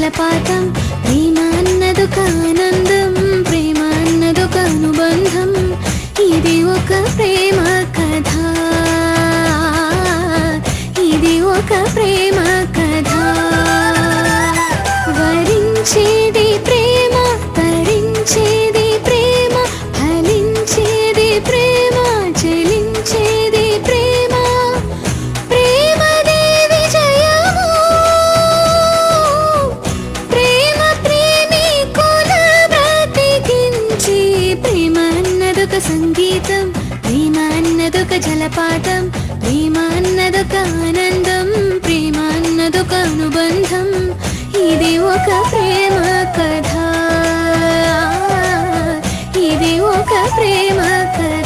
జలపాతం. ప్రేమ అన్నదొక ఆనందం, ప్రేమ అన్నదొక అనుబంధం. ఇది ఒక ప్రేమ కథ, ఇది ఒక ప్రేమ కథ. వరించేది ప్రేమ, తరించేది ప్రేమ, ఫలించేది ప్రేమ, చెలించేది ప్రేమ. ప్రేమదే విజయము, ప్రేమ ప్రేమికుల బ్రతికించి. ప్రేమ అన్నదొక సంగీతం, ప్రేమ అన్నదొక జలపాతం. ప్రేమ అన్నదొక ఆనందం, ప్రేమ అన్నదొక అనుబంధం. ఇది ఒక ప్రేమ కథ, ఇది ఒక ప్రేమ కథ.